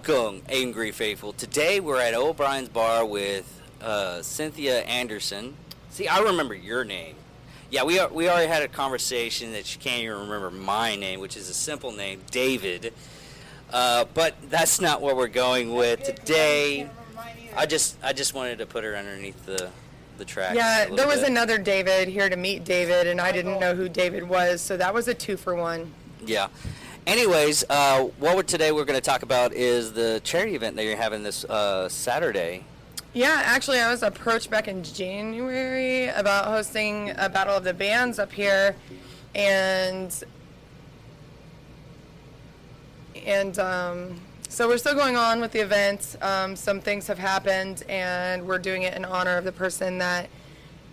Welcome, Angry Faithful. Today we're at O'Brien's Bar with Cynthia Anderson. See, I remember your name. Yeah, we already had a conversation that she can't even remember my name, which is a simple name, David. But that's not what we're going with today. I just wanted to put her underneath the tracks. Yeah, there was another David here to meet David, and I didn't know who David was, so that was a 2-for-1. Yeah. Anyways, today we're going to talk about is the charity event that you're having this Saturday. Yeah, actually, I was approached back in January about hosting a Battle of the Bands up here, and so we're still going on with the event. Some things have happened, and we're doing it in honor of the person that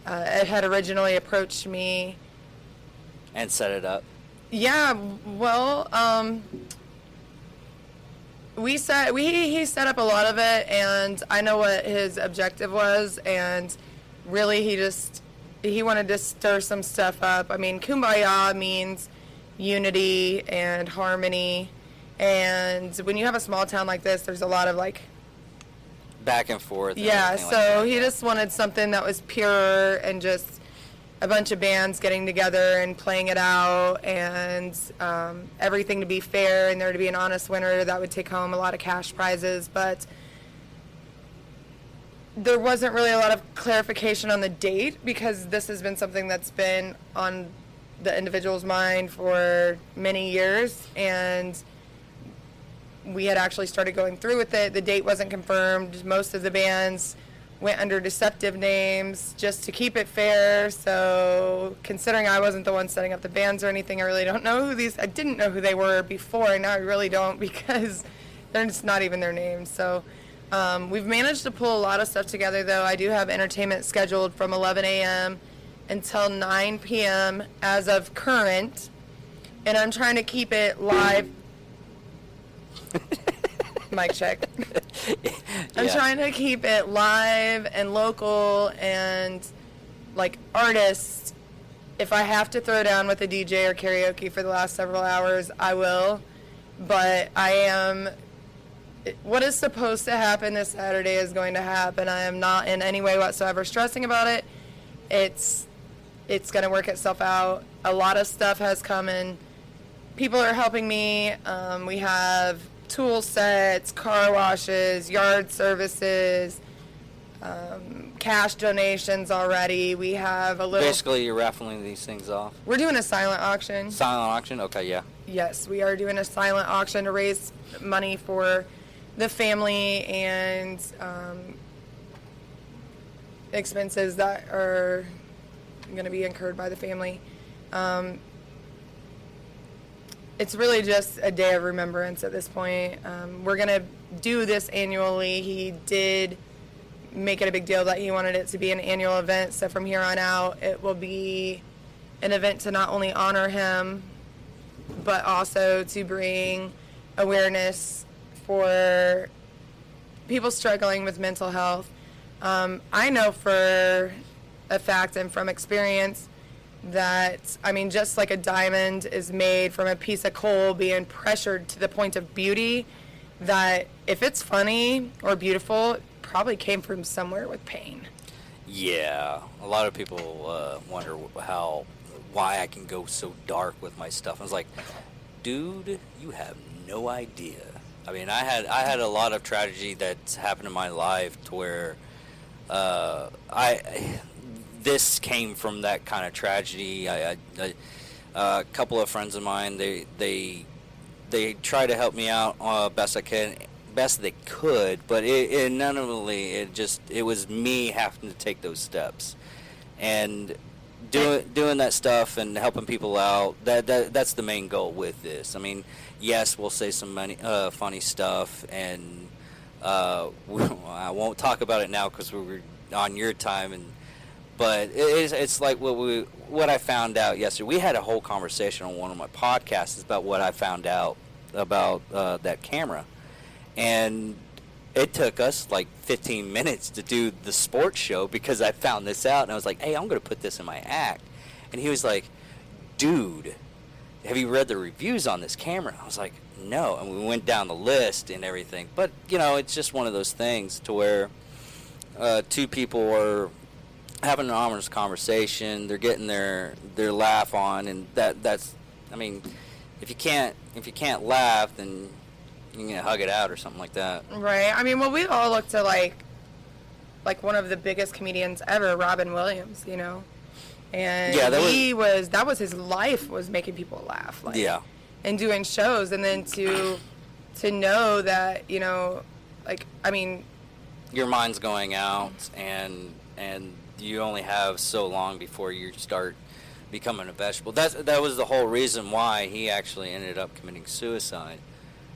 had originally approached me. And set it up. Yeah, well, he set up a lot of it, and I know what his objective was, and really he wanted to stir some stuff up. I mean, Kumbaya means unity and harmony, and when you have a small town like this, there's a lot of like back and forth. Yeah, so he just wanted something that was pure and just a bunch of bands getting together and playing it out, and everything to be fair and there to be an honest winner that would take home a lot of cash prizes. But there wasn't really a lot of clarification on the date, because this has been something that's been on the individual's mind for many years, and we had actually started going through with it. The date wasn't confirmed. Most of the bands went under deceptive names just to keep it fair. So considering I wasn't the one setting up the bands or anything, I really don't know I didn't know who they were before, and now I really don't, because they're just not even their names. So we've managed to pull a lot of stuff together, though. I do have entertainment scheduled from 11 a.m. until 9 p.m. as of current, and I'm trying to keep it live. Mic check. I'm trying to keep it live and local, and like artists, if I have to throw down with a DJ or karaoke for the last several hours, I will. But what is supposed to happen this Saturday is going to happen. I am not in any way whatsoever stressing about it. It's going to work itself out. A lot of stuff has come in. People are helping me. We have tool sets, car washes, yard services, cash donations already. We have a little... Basically, you're raffling these things off? We're doing a silent auction. Silent auction? Okay, yeah. Yes, we are doing a silent auction to raise money for the family and expenses that are going to be incurred by the family. It's really just a day of remembrance at this point. We're going to do this annually. He did make it a big deal that he wanted it to be an annual event, so from here on out, it will be an event to not only honor him, but also to bring awareness for people struggling with mental health. I know for a fact and from experience that, I mean, just like a diamond is made from a piece of coal being pressured to the point of beauty, that if it's funny or beautiful, it probably came from somewhere with pain. Yeah, a lot of people wonder why I can go so dark with my stuff. I was like, dude, you have no idea. I mean, I had a lot of tragedy that's happened in my life to where this came from that kind of tragedy. A couple of friends of mine, they try to help me out best they could, but it was me having to take those steps and doing that stuff and helping people out. That's the main goal with this. I mean, yes, we'll say some funny stuff, and I won't talk about it now because we were on your time. But it's like what I found out yesterday. We had a whole conversation on one of my podcasts about what I found out about that camera. And it took us like 15 minutes to do the sports show because I found this out. And I was like, hey, I'm going to put this in my act. And he was like, dude, have you read the reviews on this camera? I was like, no. And we went down the list and everything. But, it's just one of those things to where two people are having an honest conversation. They're getting their laugh on, and that's, I mean, if you can't laugh, then you can hug it out or something like that. Right. I mean, well, we all look to like one of the biggest comedians ever, Robin Williams, and yeah, that was his life, was making people laugh, yeah, and doing shows, and then to know that, I mean, your mind's going out, and you only have so long before you start becoming a vegetable. That was the whole reason why he actually ended up committing suicide.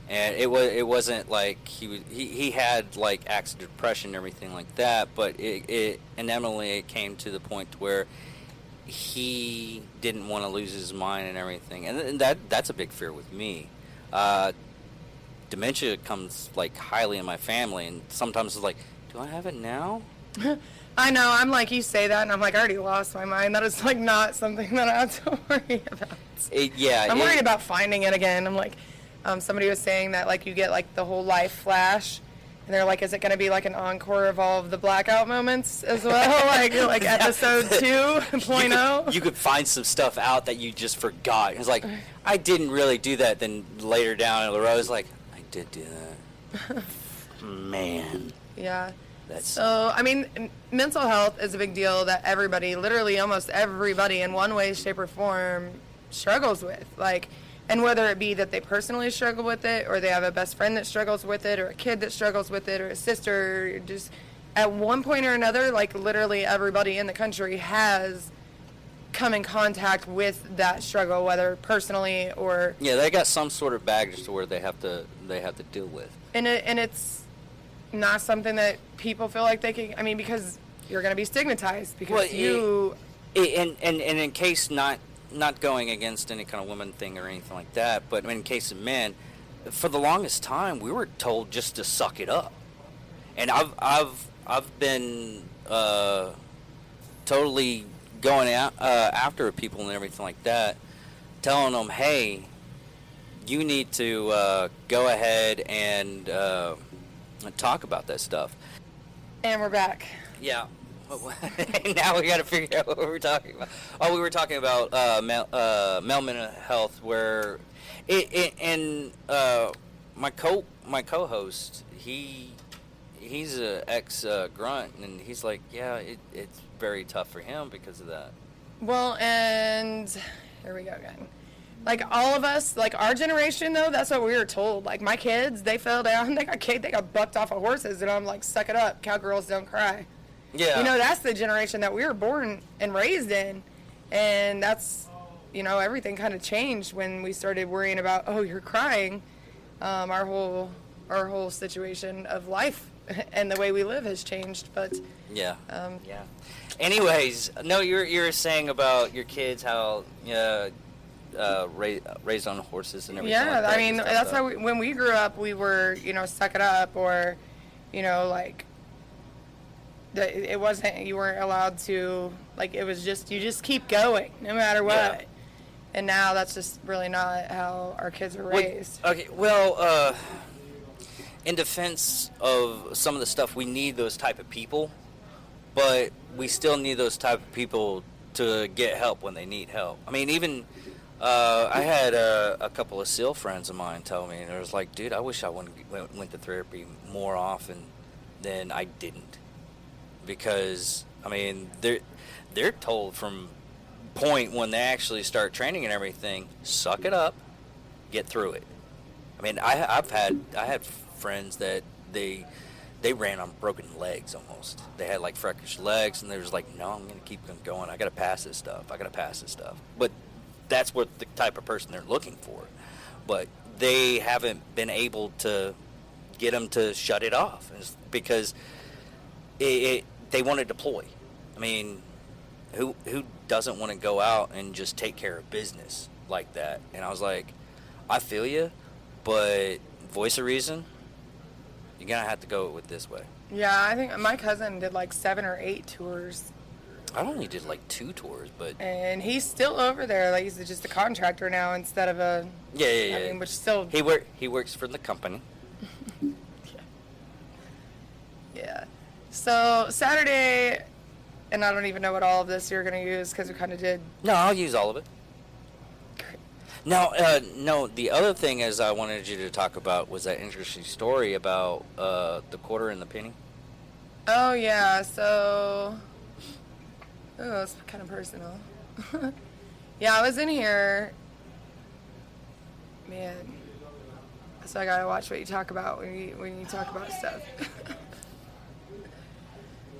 And it wasn't like he had like acts of depression and everything like that, but it inevitably came to the point where he didn't want to lose his mind and everything, and that's a big fear with me. Dementia comes like highly in my family, and sometimes it's like, do I have it now? I know. I'm like, you say that, and I'm like, I already lost my mind. That is like not something that I have to worry about. I'm worried about finding it again. I'm like. Somebody was saying that, like, you get, like, the whole life flash, and they're like, is it going to be, like, an encore of all of the blackout moments as well? like episode 2.0? You could find some stuff out that you just forgot. It's like, I didn't really do that. Then later down in the road, it's like, I did do that. Man. Yeah. So, I mean, mental health is a big deal that everybody, literally almost everybody in one way, shape, or form struggles with. Like, and whether it be that they personally struggle with it, or they have a best friend that struggles with it, or a kid that struggles with it, or a sister, or just at one point or another, like literally everybody in the country has come in contact with that struggle, whether personally or... Yeah, they got some sort of baggage to where they have to deal with. And it's not something that people feel like they can... I mean, because you're going to be stigmatized, because And in case not going against any kind of woman thing or anything like that, but in case of men, for the longest time we were told just to suck it up, and I've been totally going out after people and everything like that, telling them, hey, you need to go ahead and talk about that stuff. And we're back. Yeah. Now we got to figure out what we were talking about. Oh, we were talking about male mental health, where my co-host, he's a ex grunt, and he's like, yeah, it's very tough for him because of that. Well, and here we go again. Like all of us, like our generation, though, that's what we were told. Like my kids, they fell down, they got bucked off of horses, and I'm like, suck it up, cowgirls don't cry. Yeah. That's the generation that we were born and raised in. And that's, everything kind of changed when we started worrying about, oh, you're crying. Our whole situation of life and the way we live has changed. But yeah. Anyways, no, you're saying about your kids, how raised on horses and everything. Yeah, like that. I mean, that's how when we grew up, we were, suck it up, or, like, it wasn't, you weren't allowed to, like, it was just, you just keep going no matter what. Yeah. And now that's just really not how our kids are raised. In defense of some of the stuff, we need those type of people, but we still need those type of people to get help when they need help. I mean, even I had a couple of SEAL friends of mine tell me, and it was like, dude, I wish I went to therapy more often than I didn't. Because, I mean, they're told from point when they actually start training and everything, suck it up, get through it. I mean, I had friends that they ran on broken legs almost. They had like freakish legs, and they was like, no, I'm gonna keep them going. I gotta pass this stuff. But that's what the type of person they're looking for. But they haven't been able to get them to shut it off, because they want to deploy. I mean, who doesn't want to go out and just take care of business like that? And I was like, I feel you, but voice of reason, you're gonna have to go with this way. Yeah, I think my cousin did like 7 or 8 tours. I only did like 2 tours, but And he's still over there. Like, he's just a contractor now instead of a... yeah. I mean, which still... He works for the company. Yeah. So, Saturday, and I don't even know what all of this you're going to use because we kind of did... No, I'll use all of it. Now, no, the other thing is I wanted you to talk about was that interesting story about the quarter and the penny. Oh, yeah, so... Oh, it's kind of personal. Yeah, I was in here... Man. So I gotta watch what you talk about when you talk about stuff.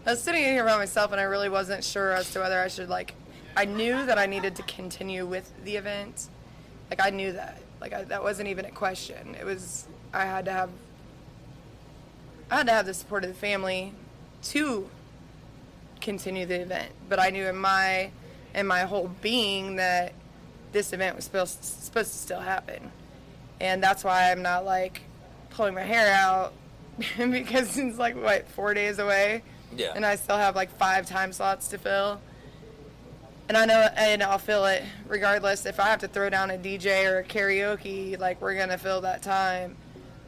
I was sitting in here by myself, and I really wasn't sure as to whether I should, like... I knew that I needed to continue with the event. Like, I knew that. Like, that wasn't even a question. It was... I had to have the support of the family to continue the event. But I knew in my whole being that this event was supposed to still happen. And that's why I'm not, like, pulling my hair out because it's, like, what, 4 days away? Yeah. And I still have, like, 5 time slots to fill. And I know, and I'll fill it regardless. If I have to throw down a DJ or a karaoke, like, we're going to fill that time.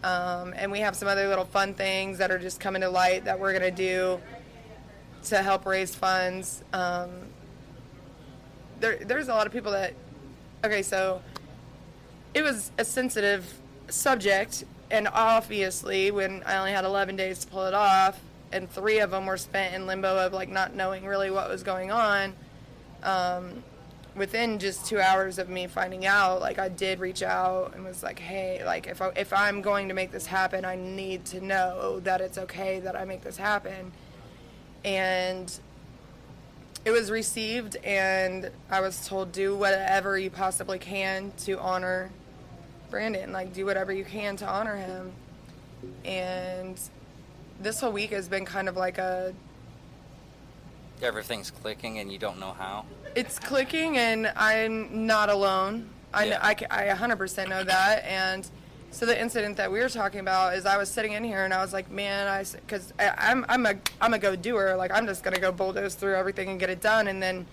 And we have some other little fun things that are just coming to light that we're going to do to help raise funds. There's a lot of people that... Okay, so it was a sensitive subject, and obviously when I only had 11 days to pull it off, and 3 of them were spent in limbo of, like, not knowing really what was going on, within just 2 hours of me finding out, like, I did reach out and was like, hey, like, if I'm going to make this happen, I need to know that it's okay that I make this happen. And it was received, and I was told, do whatever you possibly can to honor Brandon. Like, do whatever you can to honor him. And this whole week has been kind of like a... Everything's clicking and you don't know how. It's clicking, and I'm not alone. I 100% know that. And so the incident that we were talking about is I was sitting in here and I was like, man, because I'm a go-doer. Like, I'm just going to go bulldoze through everything and get it done, and then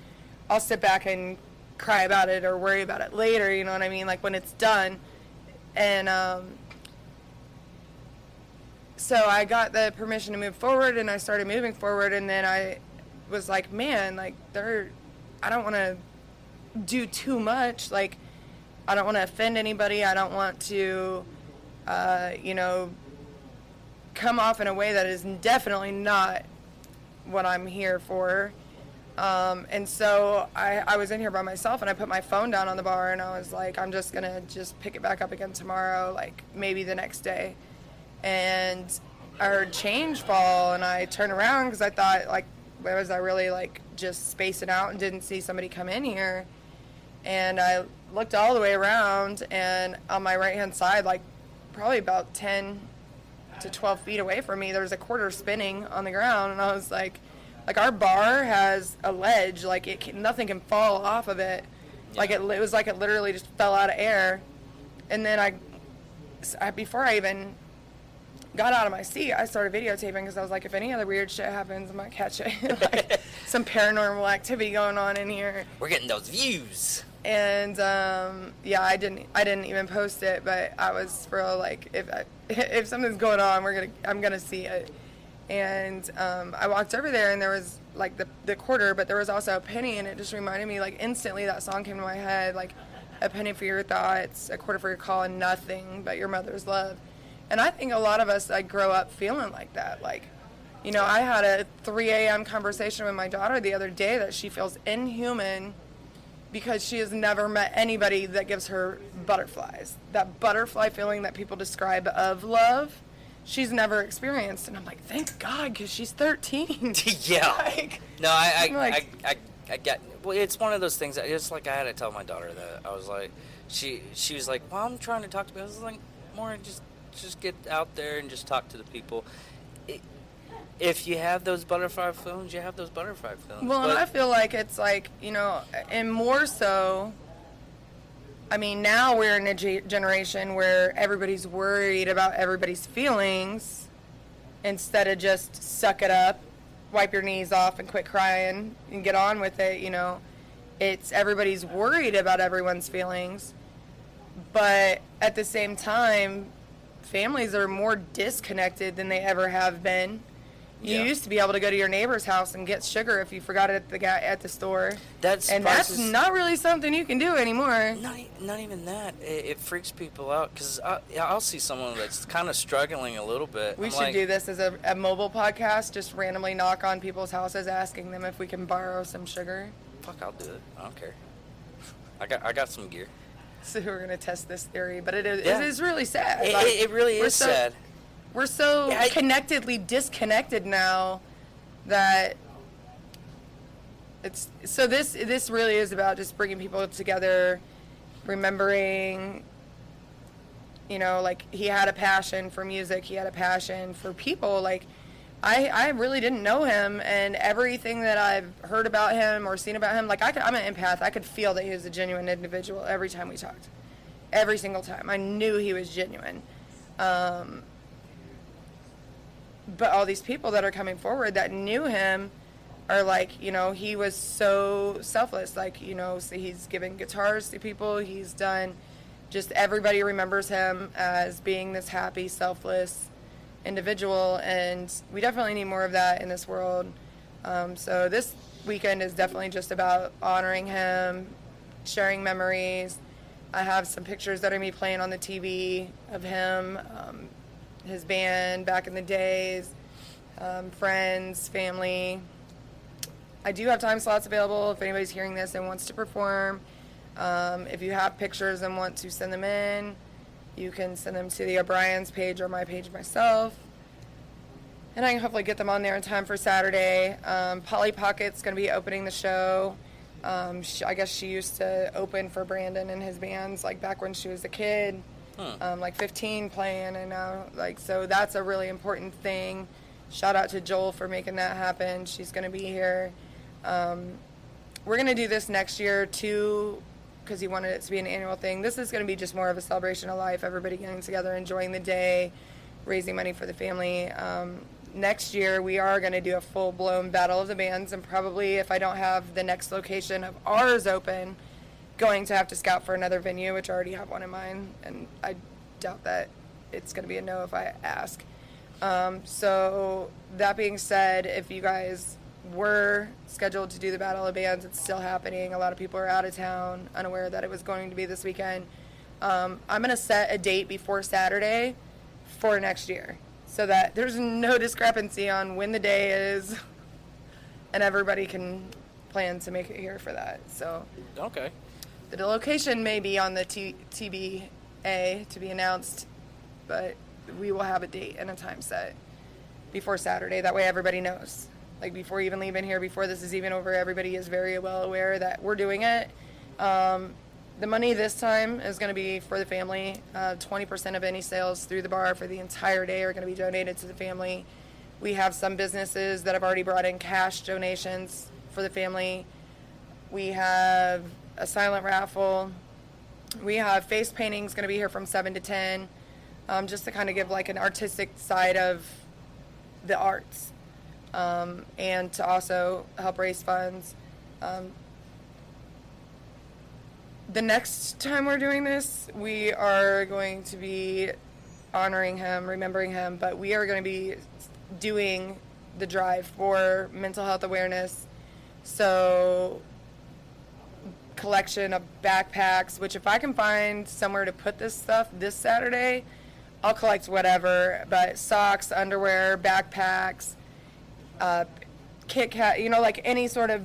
I'll sit back and cry about it or worry about it later, you know what I mean? Like, when it's done. And so I got the permission to move forward, and I started moving forward, and then I was like, man, like, I don't want to do too much. Like, I don't want to offend anybody. I don't want to, come off in a way that is definitely not what I'm here for. And so I was in here by myself, and I put my phone down on the bar, and I was like, I'm just going to just pick it back up again tomorrow, like maybe the next day. And I heard change fall, and I turned around because I thought, like, was I really, like, just spacing out and didn't see somebody come in here? And I looked all the way around, and on my right-hand side, like, probably about 10 to 12 feet away from me, there was a quarter spinning on the ground, and I was like, our bar has a ledge, like, nothing can fall off of it. Yeah. Like, it was like it literally just fell out of air. And then I before I even got out of my seat, I started videotaping because I was like, if any other weird shit happens, I might catch it. Like, some paranormal activity going on in here. We're getting those views. And I didn't even post it, but I was for like, if something's going on, I'm gonna see it. And I walked over there, and there was like the quarter, but there was also a penny, and it just reminded me, like, instantly that song came to my head, like, a penny for your thoughts, a quarter for your call, and nothing but your mother's love. And I think a lot of us, like, grow up feeling like that. Like, you know, I had a 3 a.m. conversation with my daughter the other day that she feels inhuman because she has never met anybody that gives her butterflies. That butterfly feeling that people describe of love, she's never experienced. And I'm like, thank God, because she's 13. Yeah. Like, no, I get. Well, it's one of those things. It's like I had to tell my daughter that. I was like, she was like, well, I'm trying to talk to me. I was like, more just get out there and just talk to the people. If you have those butterfly feelings, you have those butterfly feelings. Well, and I feel like it's like, you know, and more so, I mean, now we're in a generation where everybody's worried about everybody's feelings instead of just suck it up wipe your knees off and quit crying and get on with it. You know, it's everybody's worried about everyone's feelings, but at the same time, families are more disconnected than they ever have been. You used to be able to go to your neighbor's house and get sugar if you forgot it at the store. That's not really something you can do anymore. Not even that. It freaks people out because I'll see someone that's kind of struggling a little bit. We should do this as a mobile podcast. Just randomly knock on people's houses, asking them if we can borrow some sugar. Fuck, I'll do it. I don't care. I got some gear. So we're gonna test this theory, but it is really sad. It really is sad. We're so connectedly disconnected now that it's so this really is about just bringing people together, remembering, you know, like he had a passion for music, he had a passion for people. Like I really didn't know him, and everything that I've heard about him or seen about him, like I'm an empath. I could feel that he was a genuine individual every time we talked. Every single time. I knew he was genuine. But all these people that are coming forward that knew him are like, you know, he was so selfless. Like, you know, so he's given guitars to people. He's done, just everybody remembers him as being this happy, selfless individual. And we definitely need more of that in this world. So this weekend is definitely just about honoring him, sharing memories. I have some pictures that are me playing on the TV of him, his band back in the days, friends, family. I do have time slots available if anybody's hearing this and wants to perform. If you have pictures and want to send them in, you can send them to the O'Brien's page or my page myself. And I can hopefully get them on there in time for Saturday. Polly Pocket's going to be opening the show. I guess she used to open for Brandon and his bands, like back when she was a kid. Like 15 playing, and now, like, so that's a really important thing. Shout out to Joel for making that happen. She's going to be here. We're going to do this next year too, because he wanted it to be an annual thing. This is going to be just more of a celebration of life, everybody getting together, enjoying the day, raising money for the family. Next year we are going to do a full-blown Battle of the Bands, and probably, if I don't have the next location of ours open, going to have to scout for another venue, which I already have one in mind, and I doubt that it's going to be a no if I ask. So that being said, if you guys were scheduled to do the Battle of Bands, it's still happening. A lot of people are out of town, unaware that it was going to be this weekend. I'm going to set a date before Saturday for next year so that there's no discrepancy on when the day is, and everybody can plan to make it here for that. So okay. The location may be on the TBA to be announced, but we will have a date and a time set before Saturday. That way everybody knows. Like, before even leaving here, before this is even over, everybody is very well aware that we're doing it. The money this time is going to be for the family. 20% of any sales through the bar for the entire day are going to be donated to the family. We have some businesses that have already brought in cash donations for the family. We have a silent raffle. We have face paintings going to be here from 7 to 10, just to kind of give like an artistic side of the arts, and to also help raise funds. The next time we're doing this, we are going to be honoring him, remembering him, but we are going to be doing the drive for mental health awareness. So collection of backpacks, which if I can find somewhere to put this stuff this Saturday, I'll collect whatever, but socks, underwear, backpacks, Kit Kat, you know, like any sort of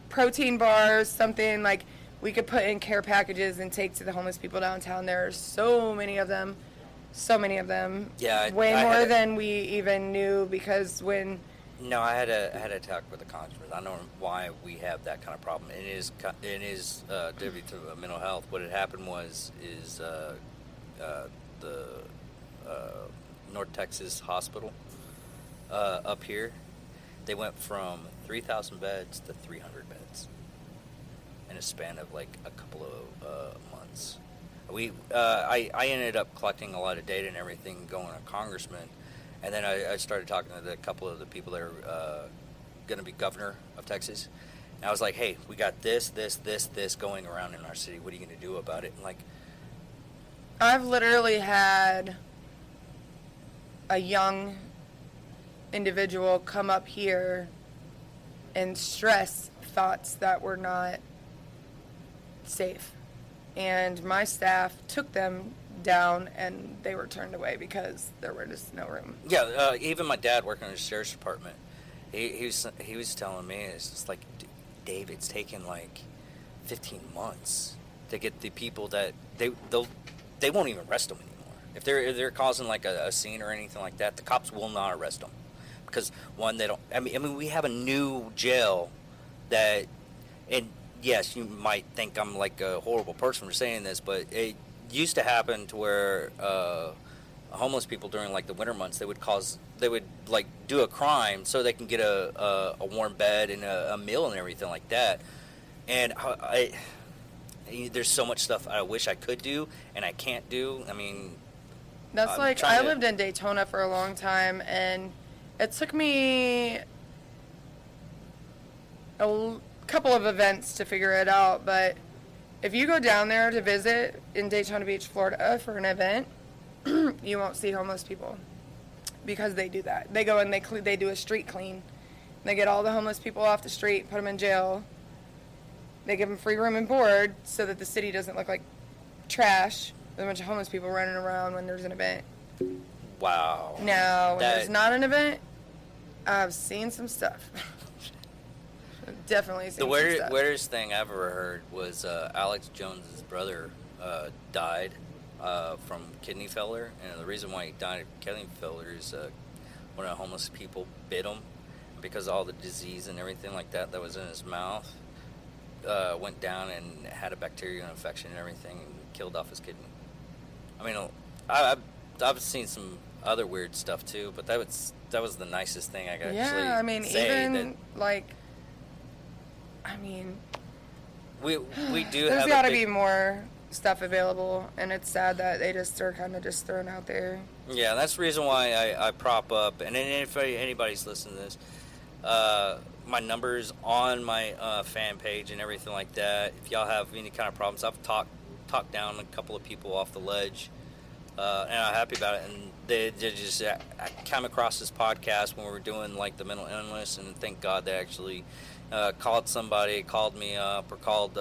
protein bars, something like we could put in care packages and take to the homeless people downtown. There are so many of them. Yeah, way more than we even knew, because when... No, I had a talk with the congressman. I know why we have that kind of problem. It is due to mental health. What had happened is the North Texas hospital up here, they went from 3,000 beds to 300 beds in a span of like a couple of months. I ended up collecting a lot of data and everything, going to congressman. And then I started talking to a couple of the people that are going to be governor of Texas. And I was like, hey, we got this going around in our city. What are you going to do about it? And like, I've literally had a young individual come up here and stress thoughts that were not safe. And my staff took them down and they were turned away because there were just no room. Yeah, even my dad working in the sheriff's department, he was telling me, it's just like, Dave, it's taken like 15 months to get the people that they won't even arrest them anymore. If they're causing like a scene or anything like that, the cops will not arrest them because one, they don't. I mean we have a new jail that, and yes, you might think I'm like a horrible person for saying this, but it used to happen to where homeless people during like the winter months, they would like do a crime so they can get a warm bed and a meal and everything like that. And there's so much stuff I wish I could do and I can't do. I mean, that's like, I lived in Daytona for a long time, and it took me a couple of events to figure it out, but if you go down there to visit in Daytona Beach, Florida for an event, you won't see homeless people because they do that. They go and they do a street clean. They get all the homeless people off the street, put them in jail. They give them free room and board so that the city doesn't look like trash with a bunch of homeless people running around when there's an event. Wow. Now, when there's not an event, I've seen some stuff. Definitely seen some stuff. The weirdest thing I've ever heard was Alex Jones's brother died from kidney failure, and the reason why he died of kidney failure is one of the homeless people bit him because of all the disease and everything like that was in his mouth. Went down and had a bacterial infection and everything and killed off his kidney. I mean, I've seen some other weird stuff too, but that was the nicest thing I could actually I mean, say. even like, I mean, we do there's have got to be more stuff available, and it's sad that they just are kind of just thrown out there. Yeah, that's the reason why I prop up, and if anybody's listening to this, my number's on my fan page and everything like that. If y'all have any kind of problems, I've talked down a couple of people off the ledge, and I'm happy about it. And they just, I came across this podcast when we were doing like the mental illness, and thank God they actually called me up or called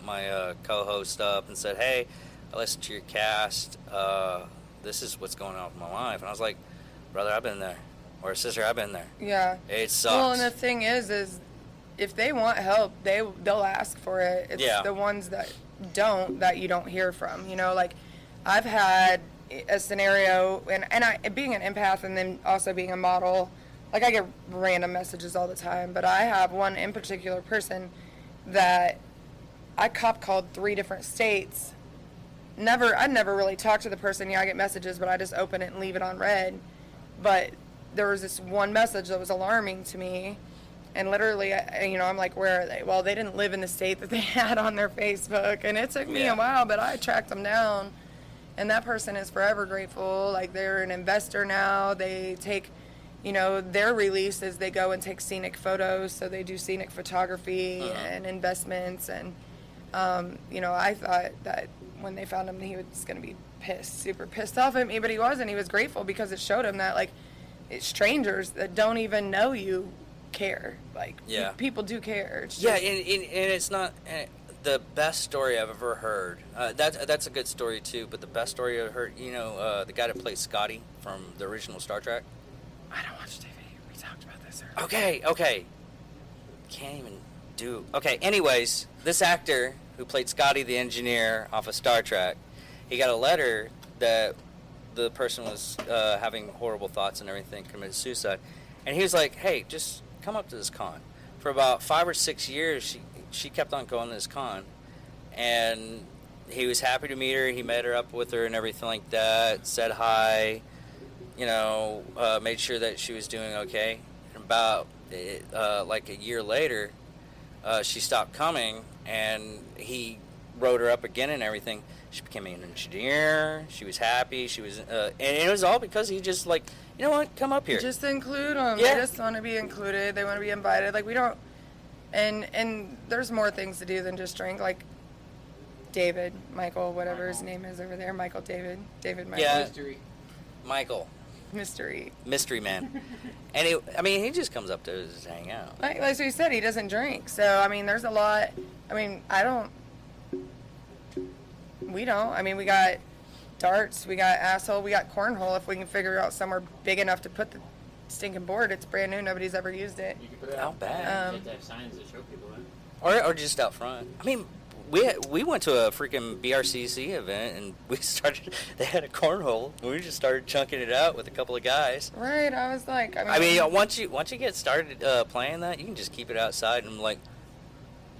my co-host up and said, hey, I listened to your cast. This is what's going on with my life. And I was like, brother, I've been there. Or sister, I've been there. Yeah. It sucks. Well, and the thing is if they want help, they'll ask for it. It's the ones that don't that you don't hear from. You know, like I've had a scenario, and I, being an empath and then also being a model, like I get random messages all the time, but I have one in particular person that I cop called 3 different states. I never really talked to the person. Yeah, I get messages, but I just open it and leave it on read. But there was this one message that was alarming to me, and literally, I'm like, where are they? Well, they didn't live in the state that they had on their Facebook, and it took me a while, but I tracked them down, and that person is forever grateful. Like, they're an investor now. They take, their release is they go and take scenic photos, so they do scenic photography and investments, and, I thought that when they found him, he was going to be super pissed off at me, but he wasn't. He was grateful because it showed him that, like, strangers that don't even know you care. Like, people do care. It's just, and it's not the best story I've ever heard. That's a good story too, but the best story I've heard, the guy that played Scotty from the original Star Trek. I don't watch TV. We talked about this earlier. Okay. Can't even do... Okay, anyways, this actor who played Scotty the engineer off of Star Trek, he got a letter that the person was having horrible thoughts and everything, committed suicide, and he was like, hey, just come up to this con. For about 5 or 6 years, she kept on going to this con, and he was happy to meet her. He met her up with her and everything like that, said hi, made sure that she was doing okay. And about like a year later, she stopped coming, and he wrote her up again and everything. She became an engineer. She was happy. She was, and it was all because he just, like, you know what? Come up here. Just include them. Yeah. They just want to be included. They want to be invited. Like, we don't, and there's more things to do than just drink. Like, David, Michael, whatever his name is over there. Michael, David, Michael. Yeah. Mystery. Michael. Mystery Man. And he just comes up to just hang out. Like what you said, he doesn't drink. So, I mean, there's a lot. I mean, we don't. I mean, we got darts, we got asshole, we got cornhole. If we can figure out somewhere big enough to put the stinking board, it's brand new. Nobody's ever used it. You can put it How out. bad? You have to have signs that show people that. Or just out front. I mean, we went to a freaking BRCC event and we started. They had a cornhole. And we just started chunking it out with a couple of guys. Right. I was like, I mean, once you get started playing that, you can just keep it outside. And I'm like,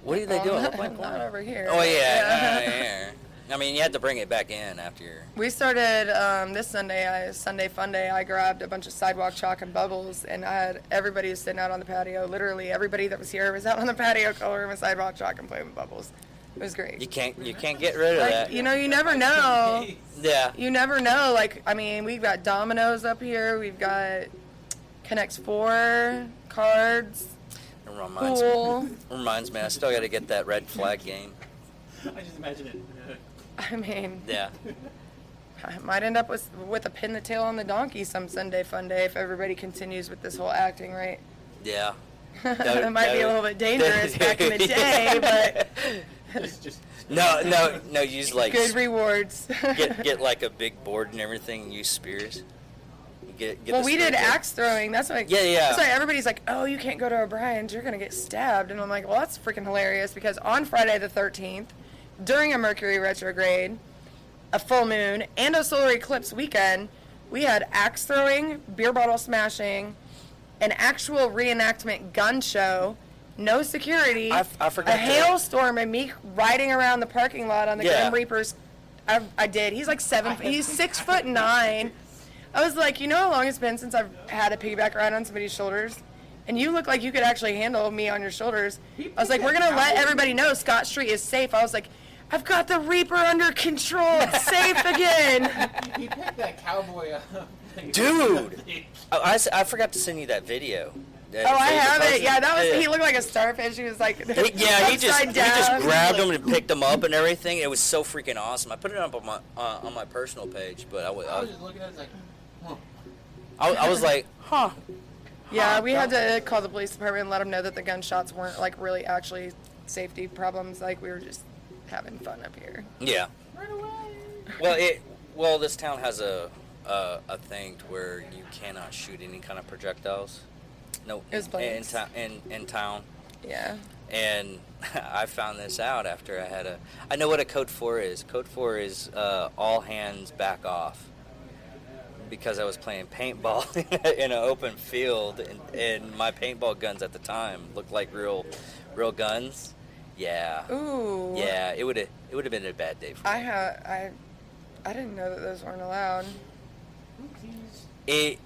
what are they doing? We're playing Not cornhole. over here. Oh yeah. I mean, you had to bring it back in after your. We started this Sunday Fun Day. I grabbed a bunch of sidewalk chalk and bubbles, and I had everybody was sitting out on the patio. Literally, everybody that was here was out on the patio coloring with sidewalk chalk and playing with bubbles. It was great. You can't get rid of Like, that. you know, you never know. Yeah. You never know. Like, I mean, we've got dominoes up here. We've got Connects 4, cards, It pool. reminds me. I still got to get that red flag game. I just imagine it. I mean, Yeah. I might end up with a pin the tail on the donkey some Sunday Fun Day if everybody continues with this whole acting, right? Yeah. It might be a little bit dangerous back in the day, but Just No. Use like good rewards. get like a big board and everything. And use spears. Get Well, the we did spear board. axe throwing. That's why. Yeah. That's why everybody's like, "Oh, you can't go to O'Brien's. You're gonna get stabbed." And I'm like, "Well, that's freaking hilarious." Because on Friday the 13th, during a Mercury retrograde, a full moon, and a solar eclipse weekend, we had axe throwing, beer bottle smashing, an actual reenactment gun show, no security, I forgot a that. hailstorm, and me riding around the parking lot on the Yeah. Grim Reapers. I did. He's like he's 6'9". I was like, you know how long it's been since I've had a piggyback ride on somebody's shoulders? And you look like you could actually handle me on your shoulders. I was like, we're going to let everybody know Scott Street is safe. I was like, I've got the Reaper under control. It's safe again. he picked that cowboy up. Dude. I forgot to send you that video. Oh, I have it. Yeah, that was. Yeah. He looked like a starfish. He was like, He just upside down. grabbed him and picked him up and everything. It was so freaking awesome. I put it up on my personal page, but I I was just looking at it like, huh. I was like, huh. Yeah, we had to call the police department and let them know that the gunshots weren't like really actually safety problems. Like we were just having fun up here. Yeah. Right away. Well, this town has a thing to where you cannot shoot any kind of projectiles. No, It was in blanks. in town. Yeah. And I found this out after I know what a code 4 is. Code 4 is all hands back off. Because I was playing paintball in an open field, and my paintball guns at the time looked like real guns. Yeah. Ooh. Yeah, it would have been a bad day for me. I didn't know that those weren't allowed. It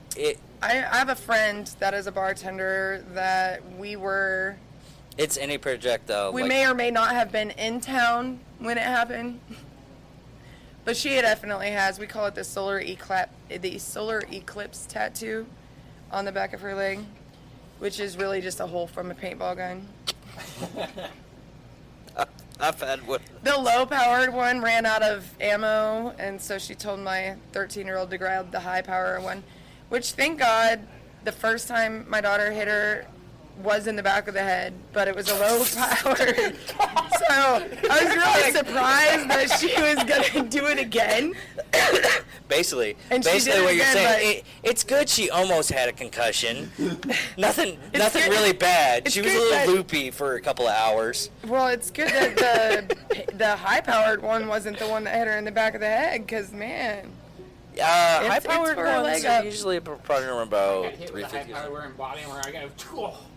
I have a friend that is a bartender that it's any projectile. we like, may or may not have been in town when it happened. But she definitely has. We call it the solar eclipse tattoo on the back of her leg, which is really just a hole from a paintball gun. I've had one. The low-powered one ran out of ammo, and so she told my 13-year-old to grab the high-power one, which, thank God, the first time my daughter hit her was in the back of the head, but it was a low-powered. So I was really surprised that she was going to do it again. Basically, And she did it what you're again, saying, it's good she almost had a concussion. nothing good- really bad. it's She was a good little that- loopy for a couple of hours. Well, it's good that the high-powered one wasn't the one that hit her in the back of the head, because, man, High-powered for a ones leg are up. usually probably I about got hit with a high 350. power wearing body where I got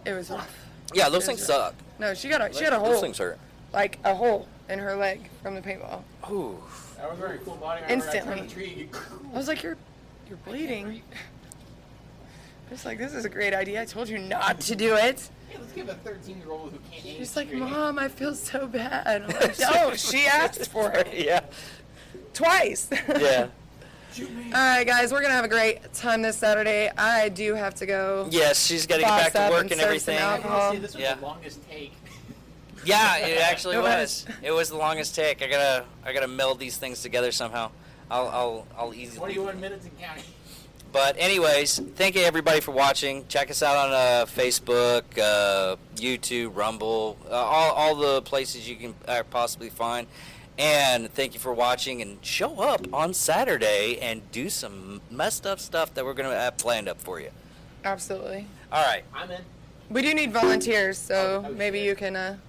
it was rough. Yeah, those things suck. No, she had a Those hole, things hurt. like a hole in her leg from the paintball. Ooh. I was wearing full body armor. Instantly. I turned the tree. I was like, you're bleeding. I was like, this is a great idea. I told you not to do it. Hey, let's give a 13-year-old who can't aim She's like, straight. Mom, I feel so bad. I'm like, no, she asked for it Yeah. twice. Yeah. All right, guys, we're gonna have a great time this Saturday. I do have to go. Yes, she's got to get Boss back to up work and and serve everything. some alcohol. See, this was Yeah. the longest take. Yeah, it actually It was. was. It was the longest take. I gotta meld these things together somehow. I'll easily. 21 minutes and counting. But anyways, thank you everybody for watching. Check us out on Facebook, YouTube, Rumble, all the places you can possibly find. And thank you for watching. And show up on Saturday and do some messed up stuff that we're gonna have planned up for you. Absolutely. All right. I'm in. We do need volunteers, so Oh, maybe shit. you can